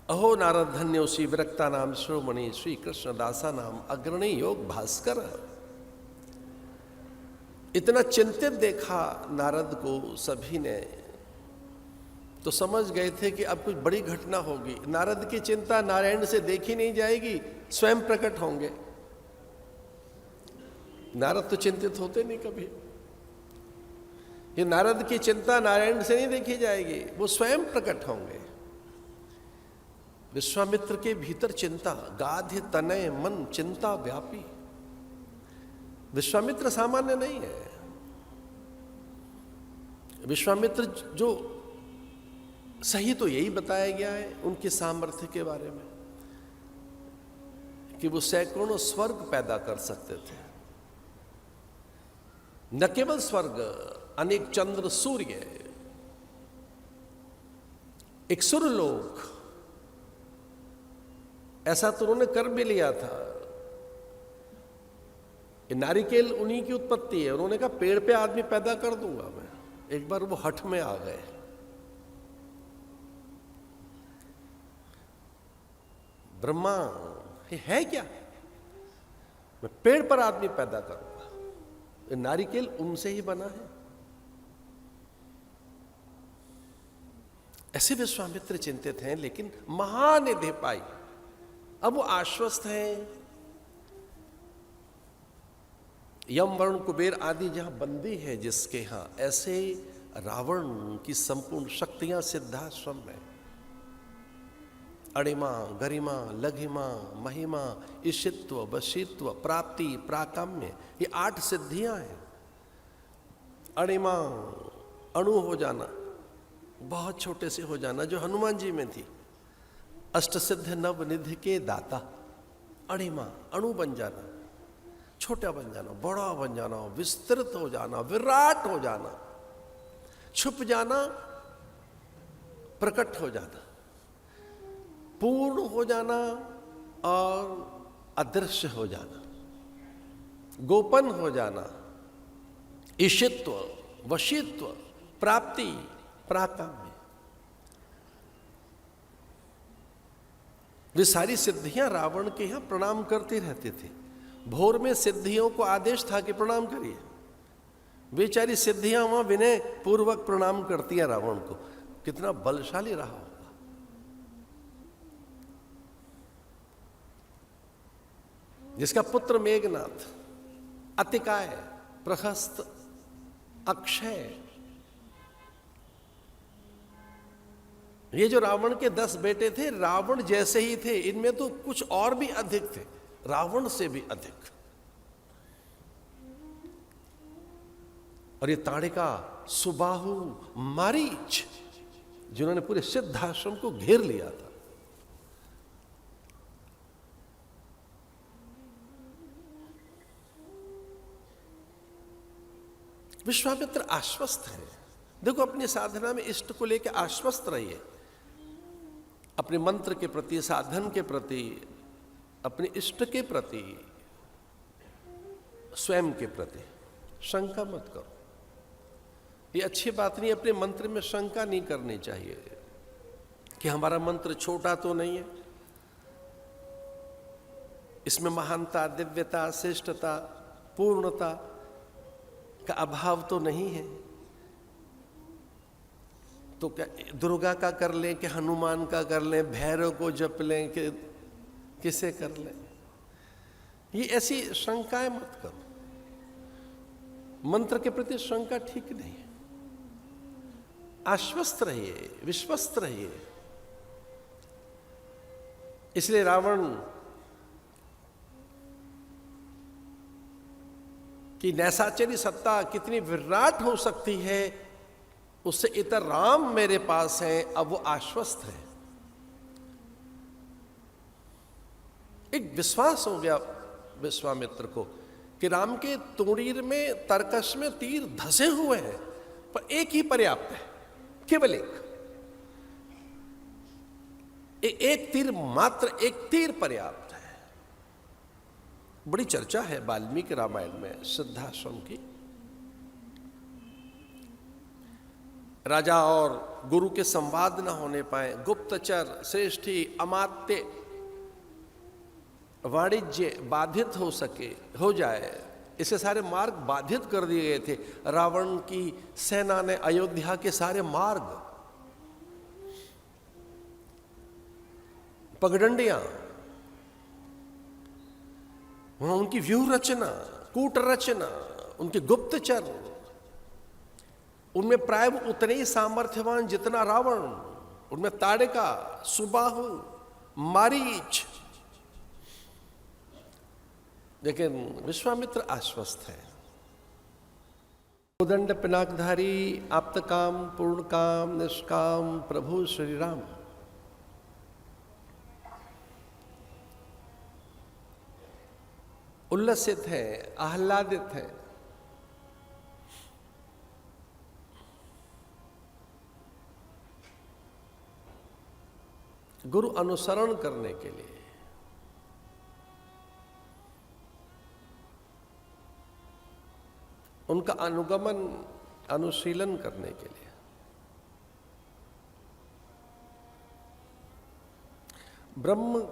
अहो नारद धन्योसी विरक्ता नाम शिरोमणि श्री कृष्ण दासा नाम अग्रणी योग भास्कर। इतना चिंतित देखा नारद को सभी ने तो समझ गए थे कि अब कुछ बड़ी घटना होगी। नारद की चिंता नारायण से देखी नहीं जाएगी, स्वयं प्रकट होंगे। नारद तो चिंतित होते नहीं कभी। ये नारद की चिंता नारायण से नहीं देखी जाएगी, वो स्वयं प्रकट होंगे। विश्वामित्र के भीतर चिंता, गाध्य तनय मन चिंता व्यापी। विश्वामित्र सामान्य नहीं है। विश्वामित्र जो सही तो यही बताया गया है उनके सामर्थ्य के बारे में कि वो सैकड़ों स्वर्ग पैदा कर सकते थे। न केवल स्वर्ग, अनेक चंद्र सूर्य, एक सुरलोक, ऐसा तो उन्होंने कर भी लिया था। ये नारिकेल उन्हीं की उत्पत्ति है। उन्होंने कहा पेड़ पे आदमी पैदा कर दूंगा मैं। एक बार वो हठ में आ गए। ब्रह्मा ये है क्या, मैं पेड़ पर आदमी पैदा करूंगा। ये नारिकेल उनसे ही बना है। ऐसे विश्वामित्र चिंतित हैं, लेकिन महानिधि पाई। अब वो आश्वस्त हैं। यम वरुण कुबेर आदि जहां बंदी है जिसके यहां, ऐसे रावण की संपूर्ण शक्तियां सिद्धाश्रम में। अणिमा, गरिमा, लघिमा, महिमा, ईशित्व, वशित्व, प्राप्ति, प्राकाम्य, ये 8 सिद्धियां हैं। अणिमा अणु हो जाना, बहुत छोटे से हो जाना, जो हनुमान जी में थी। अष्ट सिद्ध नव निधि के दाता। अणिमा अणु बन जाना, छोटा बन जाना, बड़ा बन जाना, विस्तृत हो जाना, विराट हो जाना, छुप जाना, प्रकट हो जाना, पूर्ण हो जाना और अदृश्य हो जाना, गोपन हो जाना, ईशित्व, वशित्व, प्राप्ति, प्राकाम्य। वे सारी सिद्धियां रावण के यहां प्रणाम करते रहते थे। भोर में सिद्धियों को आदेश था कि प्रणाम करिए। बेचारी सिद्धियां वहां विनय पूर्वक प्रणाम करती हैं रावण को। कितना बलशाली रहा होगा। जिसका पुत्र मेघनाथ, अतिकाय, प्रहस्त, अक्षय, ये जो रावण के 10 बेटे थे, रावण जैसे ही थे। इनमें तो कुछ और भी अधिक थे, रावण से भी अधिक। और ये ताड़िका, सुबाहु, मारीच, जिन्होंने पूरे सिद्धाश्रम को घेर लिया था। विश्वामित्र आश्वस्त है। देखो, अपनी साधना में इष्ट को लेकर आश्वस्त रहिए। अपने मंत्र के प्रति, साधन के प्रति, अपने इष्ट के प्रति, स्वयं के प्रति शंका मत करो। ये अच्छी बात नहीं। अपने मंत्र में शंका नहीं करनी चाहिए कि हमारा मंत्र छोटा तो नहीं है, इसमें महानता, दिव्यता, श्रेष्ठता, पूर्णता का अभाव तो नहीं है। तो क्या दुर्गा का कर लें कि हनुमान का कर लें, भैरव को जप लें कि किसे कर लें? ये ऐसी शंकाएं मत करो। मंत्र के प्रति शंका ठीक नहीं है। आश्वस्त रहिए, विश्वस्त रहिए। इसलिए रावण की नैसाचरी सत्ता कितनी विराट हो सकती है, उससे इतर राम मेरे पास है। अब वो आश्वस्त है। एक विश्वास हो गया विश्वामित्र को कि राम के तुणीर में, तरकश में तीर धसे हुए हैं, पर एक ही पर्याप्त है, केवल एक तीर, मात्र एक तीर पर्याप्त है। बड़ी चर्चा है वाल्मीकि रामायण में सिद्धाश्रम की। राजा और गुरु के संवाद न होने पाए, गुप्तचर, श्रेष्ठी, अमात्य, वाणिज्य बाधित हो जाए, इसे सारे मार्ग बाधित कर दिए गए थे। रावण की सेना ने अयोध्या के सारे मार्ग, पगडंडियां, वहां उनकी व्यूह रचना, कूट रचना, उनके गुप्तचर, उनमें प्राय उतने ही सामर्थ्यवान जितना रावण, उनमें ताड़का, सुबाहु, मारीच। लेकिन विश्वामित्र आश्वस्त है। उदंड पिनाकधारी, आप्तकाम, पूर्णकाम, निष्काम प्रभु श्री राम। उल्लसित है, आह्लादित है। गुरु अनुसरण करने के लिए, उनका अनुगमन, अनुशीलन करने के लिए। ब्रह्म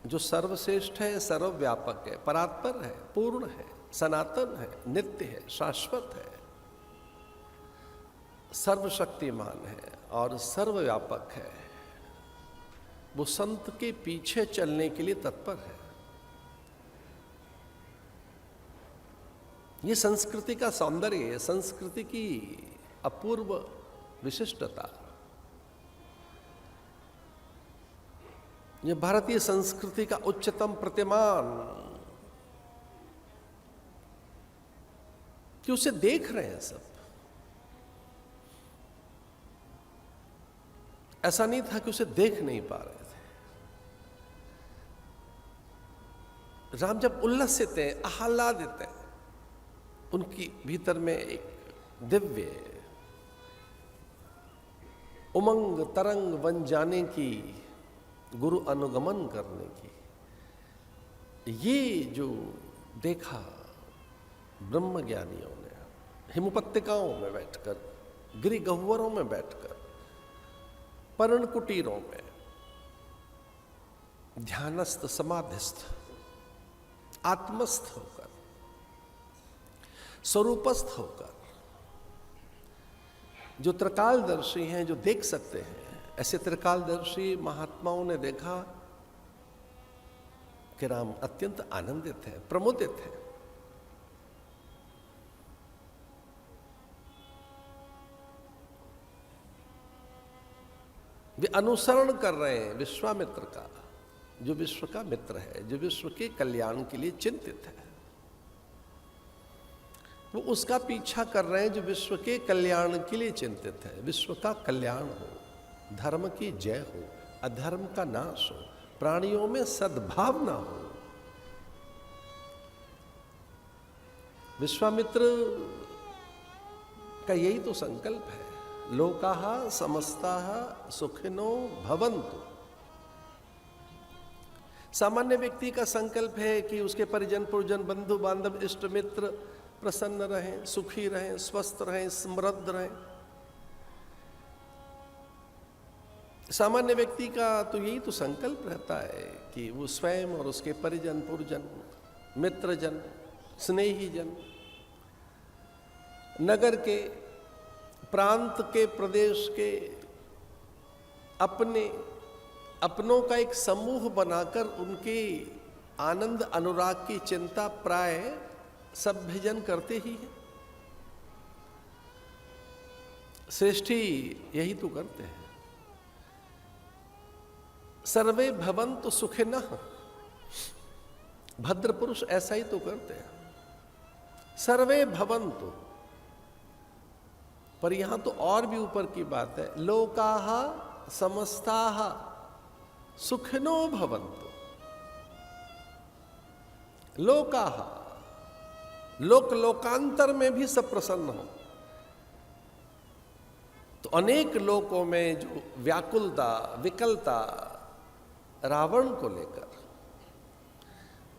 जो सर्वश्रेष्ठ है, सर्वव्यापक है, परात्पर है, पूर्ण है, सनातन है, नित्य है, शाश्वत है, सर्वशक्तिमान है और सर्वव्यापक है, वो संत के पीछे चलने के लिए तत्पर है। ये संस्कृति का सौंदर्य है, संस्कृति की अपूर्व विशिष्टता। ये भारतीय संस्कृति का उच्चतम प्रतिमान, कि उसे देख रहे हैं सब। ऐसा नहीं था कि उसे देख नहीं पा रहे थे। राम जब उल्लसित हैं, आह्लादित हैं, उनकी भीतर में एक दिव्य उमंग तरंग बन जाने की, गुरु अनुगमन करने की, ये जो देखा ब्रह्म ज्ञानियों ने हिमपत्तिकाओं में बैठकर, गिरि गह्वरों में बैठकर, पर्ण कुटीरों में ध्यानस्थ, समाधिस्थ, आत्मस्थ होकर, स्वरूपस्थ होकर, जो त्रिकालदर्शी हैं, जो देख सकते हैं, ऐसे त्रिकालदर्शी महात्माओं ने देखा कि राम अत्यंत आनंदित है, प्रमुदित है। वे अनुसरण कर रहे हैं विश्वामित्र का, जो विश्व का मित्र है, जो विश्व के कल्याण के लिए चिंतित है। वो उसका पीछा कर रहे हैं जो विश्व के कल्याण के लिए चिंतित है। विश्व का कल्याण हो, धर्म की जय हो, अधर्म का नाश हो, प्राणियों में सद्भावना हो। विश्वामित्र का यही तो संकल्प है, लोकाः समस्ताः सुखिनो भवन्तु। सामान्य व्यक्ति का संकल्प है कि उसके परिजन पुरजन, बंधु बांधव, इष्ट मित्र प्रसन्न रहें, सुखी रहें, स्वस्थ रहें, समृद्ध रहें। सामान्य व्यक्ति का तो यही तो संकल्प रहता है कि वो स्वयं और उसके परिजन पुरजन, मित्रजन, स्नेहीजन, नगर के, प्रांत के, प्रदेश के अपनों का एक समूह बनाकर उनके आनंद अनुराग की चिंता प्राय सब भजन करते ही हैं। श्रेष्ठी यही तो करते हैं। सर्वे भवन्तु सुखिनः, भद्र पुरुष ऐसा ही तो करते हैं। सर्वे भवन्तु, पर यहां तो और भी ऊपर की बात है, लोकाः समस्ताः सुखिनो भवन्तु। लोकाः, लोकांतर में भी सब प्रसन्न हो। तो अनेक लोकों में जो व्याकुलता, विकलता रावण को लेकर,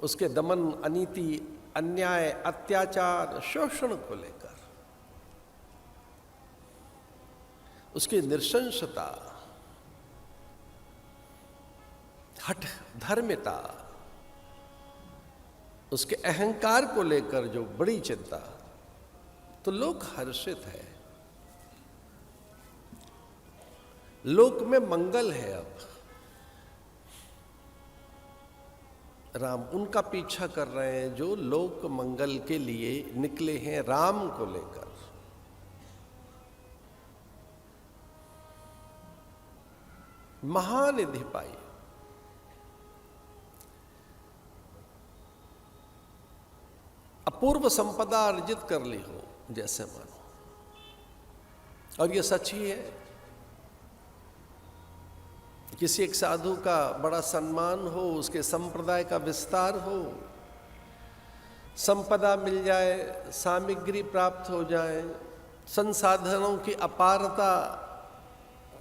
उसके दमन, अनीति, अन्याय, अत्याचार, शोषण को लेकर, उसकी नृशंसता, हठ धर्मिता, उसके अहंकार को लेकर जो बड़ी चिंता, तो लोक हर्षित है, लोक में मंगल है। अब राम उनका पीछा कर रहे हैं जो लोक मंगल के लिए निकले हैं, राम को लेकर। महानिधि पाई, अपूर्व संपदा अर्जित कर ली हो जैसे मानो। और ये सच ही है। किसी एक साधु का बड़ा सम्मान हो, उसके संप्रदाय का विस्तार हो, संपदा मिल जाए, सामग्री प्राप्त हो जाए, संसाधनों की अपारता,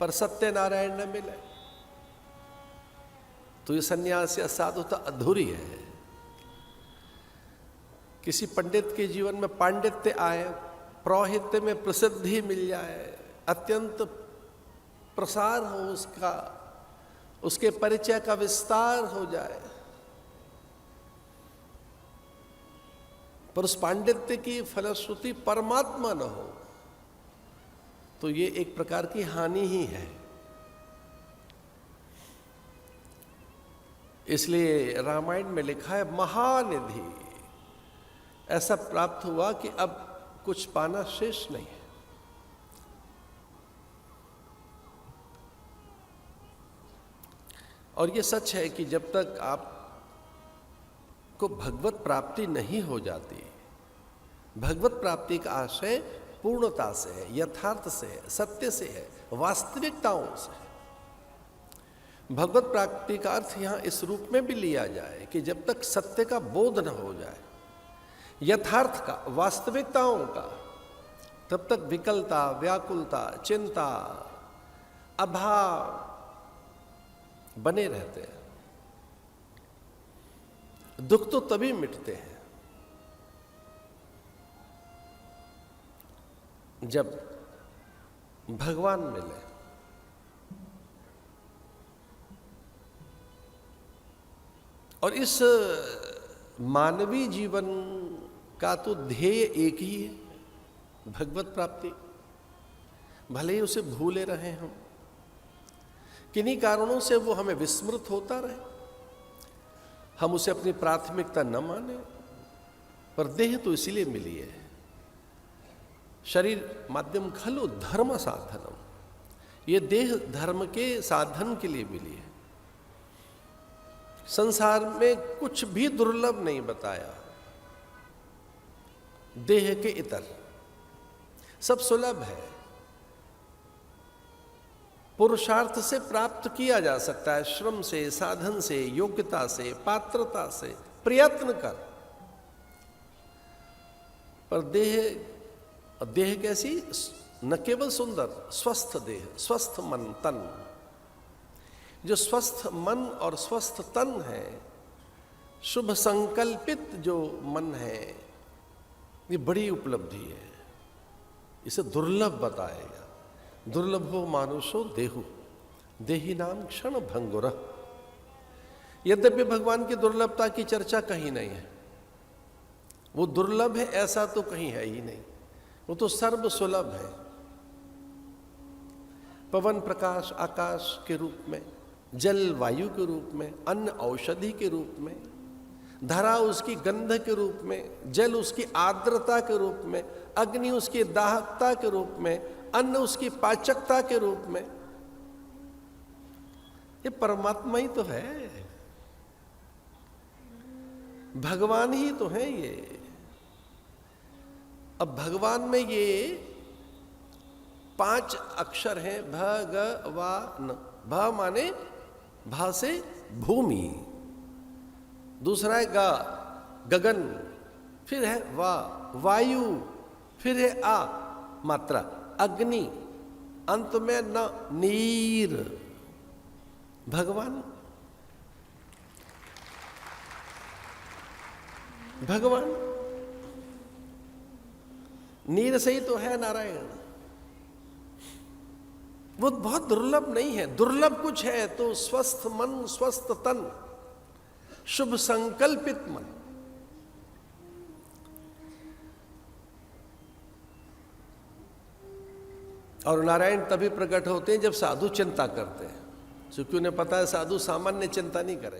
पर सत्यनारायण न मिले, तो ये सन्यास या साधुता अधूरी है। किसी पंडित के जीवन में पांडित्य आए, पौरोहित्य में प्रसिद्धि मिल जाए, अत्यंत प्रसार हो उसका, उसके परिचय का विस्तार हो जाए, पर उस पांडित्य की फलश्रुति परमात्मा न हो, तो ये एक प्रकार की हानि ही है। इसलिए रामायण में लिखा है महानिधि ऐसा प्राप्त हुआ कि अब कुछ पाना शेष नहीं है। और ये सच है कि जब तक आप को भगवत प्राप्ति नहीं हो जाती, भगवत प्राप्ति का आशय पूर्णता से है, यथार्थ से है, सत्य से है, वास्तविकताओं से है। भगवत प्राप्ति का अर्थ यहां इस रूप में भी लिया जाए कि जब तक सत्य का बोध न हो जाए, यथार्थ का, वास्तविकताओं का, तब तक विकलता, व्याकुलता, चिंता, अभाव बने रहते हैं। दुख तो तभी मिटते हैं जब भगवान मिले। और इस मानवीय जीवन का तो ध्येय एक ही है, भगवत प्राप्ति। भले ही उसे भूले रहे हम, किन्हीं कारणों से वो हमें विस्मृत होता रहे, हम उसे अपनी प्राथमिकता न माने, पर देह तो इसीलिए मिली है। शरीर माध्यम खलु धर्म साधनम, ये देह धर्म के साधन के लिए मिली है। संसार में कुछ भी दुर्लभ नहीं बताया देह के इतर, सब सुलभ है, पुरुषार्थ से प्राप्त किया जा सकता है, श्रम से, साधन से, योग्यता से, पात्रता से, प्रयत्न कर। पर देह कैसी? न केवल सुंदर, स्वस्थ देह, स्वस्थ मन, तन। जो स्वस्थ मन और स्वस्थ तन है, शुभ संकल्पित जो मन है, ये बड़ी उपलब्धि है। इसे दुर्लभ बताएगा। दुर्लभो मानुषो देहु, देही नाम क्षण भंगुर। यद्यपि भगवान की दुर्लभता की चर्चा कहीं नहीं है, वो दुर्लभ है ऐसा तो कहीं है ही नहीं, वो तो सर्व सुलभ है। पवन प्रकाश आकाश के रूप में, जल वायु के रूप में, अन्न औषधि के रूप में, धरा उसकी गंध के रूप में, जल उसकी आर्द्रता के रूप में, अग्नि उसकी दाहकता के रूप में, अन्न उसकी पाचकता के रूप में। ये परमात्मा ही तो है, भगवान ही तो है ये। अब भगवान में ये 5 अक्षर हैं, भगवान। भ माने भा से भूमि, दूसरा है गा गगन, फिर है वा वायु, फिर है आ मात्रा अग्नि, अंत में न नीर। भगवान भगवान नीर से ही तो है नारायण। वो बहुत दुर्लभ नहीं है। दुर्लभ कुछ है तो स्वस्थ मन, स्वस्थ तन, शुभ संकल्पित मन। और नारायण तभी प्रकट होते हैं जब साधु चिंता करते हैं, क्योंकि उन्हें पता है साधु सामान्य चिंता नहीं करेगा।